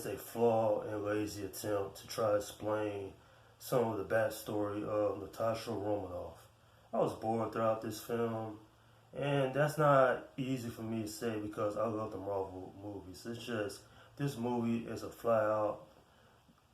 is a flawed and lazy attempt to try to explain some of the backstory of Natasha Romanoff. I was bored throughout this film, and that's not easy for me to say because I love the Marvel movies. It's just this movie is a flat out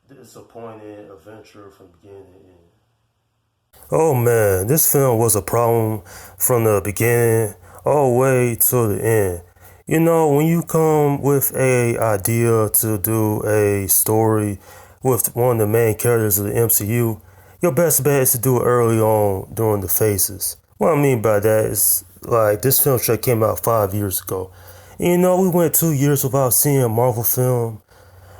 disappointing adventure from beginning to end. Oh man, this film was a problem from the beginning all the way to the end. You know, when you come with a idea to do a story with one of the main characters of the MCU, your best bet is to do it early on during the phases. What I mean by that is like this film should have came out 5 years ago. And, you know, we went 2 years without seeing a Marvel film,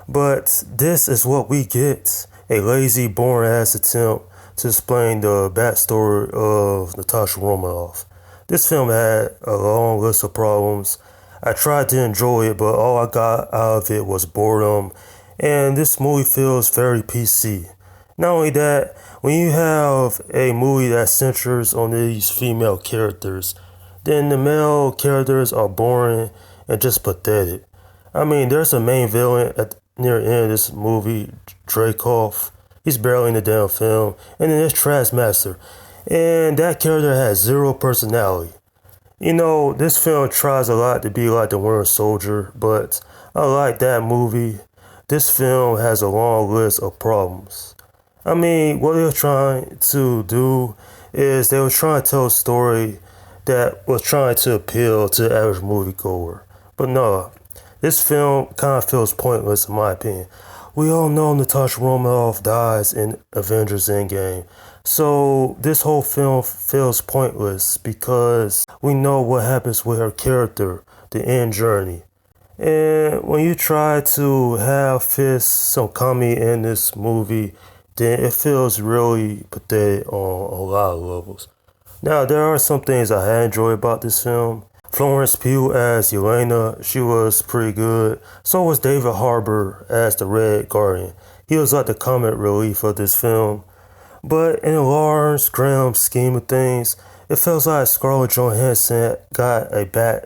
but this is what we get. A lazy, boring ass attempt to explain the backstory of Natasha Romanoff. This film had a long list of problems. I tried to enjoy it, but all I got out of it was boredom, and this movie feels very PC. Not only that, when you have a movie that centers on these female characters, then the male characters are boring and just pathetic. I mean, there's a main villain near the end of this movie, Dreykov. He's barely in the damn film. And then there's Taskmaster. And that character has zero personality. You know, this film tries a lot to be like The Winter Soldier, but unlike that movie, this film has a long list of problems. I mean, what they were trying to do is they were trying to tell a story that was trying to appeal to the average moviegoer. But no, this film kind of feels pointless in my opinion. We all know Natasha Romanoff dies in Avengers Endgame. So this whole film feels pointless because we know what happens with her character, the end journey. And when you try to have Fist some comedy in this movie, then it feels really pathetic on a lot of levels. Now, there are some things I had enjoyed about this film. Florence Pugh as Yelena, she was pretty good. So was David Harbour as the Red Guardian. He was like the comic relief of this film. But in a large, grand scheme of things, it feels like Scarlett Johansson got a back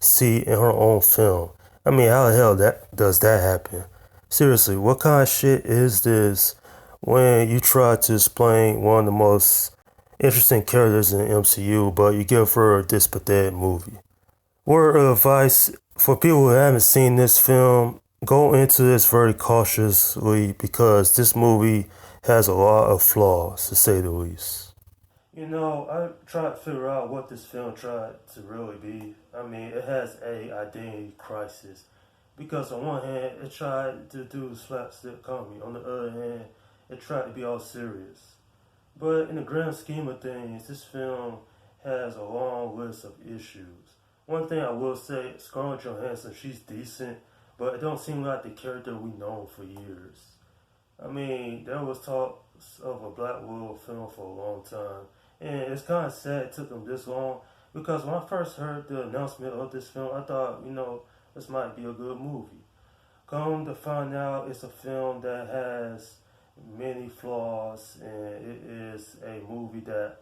seat in her own film. I mean, how the hell does that happen? Seriously, what kind of shit is this when you try to explain one of the most interesting characters in the MCU, but you give her this pathetic movie? Word of advice for people who haven't seen this film, go into this very cautiously because this movie has a lot of flaws, to say the least. You know, I tried to figure out what this film tried to really be. I mean, it has a identity crisis because on one hand, it tried to do slapstick comedy. On the other hand, it tried to be all serious. But in the grand scheme of things, this film has a long list of issues. One thing I will say, Scarlett Johansson, she's decent, but it don't seem like the character we known for years. I mean, there was talks of a Black Widow film for a long time, and it's kind of sad it took them this long because when I first heard the announcement of this film, I thought, you know, this might be a good movie. Come to find out, it's a film that has many flaws, and it is a movie that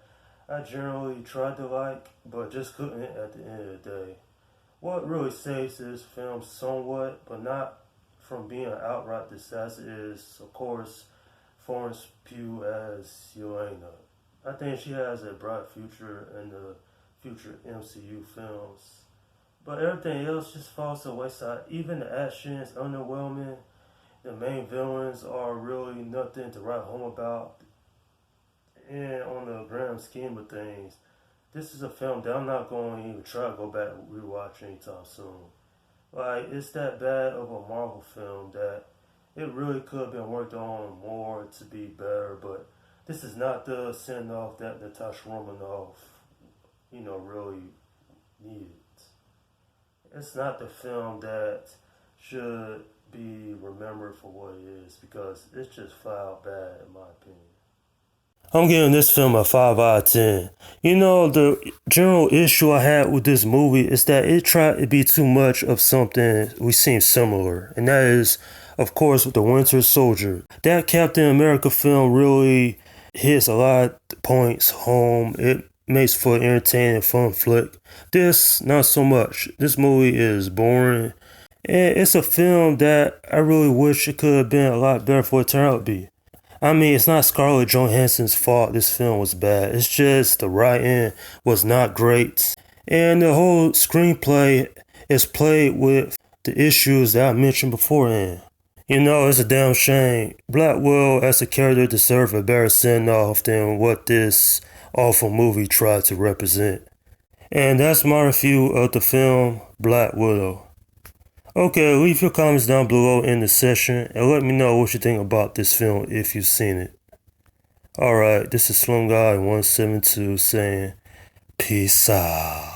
I generally tried to like, but just couldn't at the end of the day. What really saves this film somewhat, but not from being an outright disaster, is, of course, Florence Pugh as Yelena. I think she has a bright future in the future MCU films. But everything else just falls to the wayside. Even the action is underwhelming. The main villains are really nothing to write home about. And on the grand scheme of things, this is a film that I'm not going to even try to go back and rewatch anytime soon. Like, it's that bad of a Marvel film that it really could have been worked on more to be better, but this is not the send-off that Natasha Romanoff, you know, really needed. It's not the film that should be remembered for what it is because it's just flat out bad in my opinion. I'm giving this film a 5 out of 10. You know, the general issue I had with this movie is that it tried to be too much of something we seem similar. And that is, of course, The Winter Soldier. That Captain America film really hits a lot of points home. It makes for an entertaining, fun flick. This, not so much. This movie is boring And it's a film that I really wish it could have been a lot better for it turned out to be. I mean, it's not Scarlett Johansson's fault this film was bad. It's just the writing was not great. And the whole screenplay is played with the issues that I mentioned beforehand. You know, it's a damn shame. Black Widow as a character deserved a better send off than what this awful movie tried to represent. And that's my review of the film Black Widow. Okay, leave your comments down below in the section and let me know what you think about this film if you've seen it. Alright, this is Slim Guy 172 saying peace out.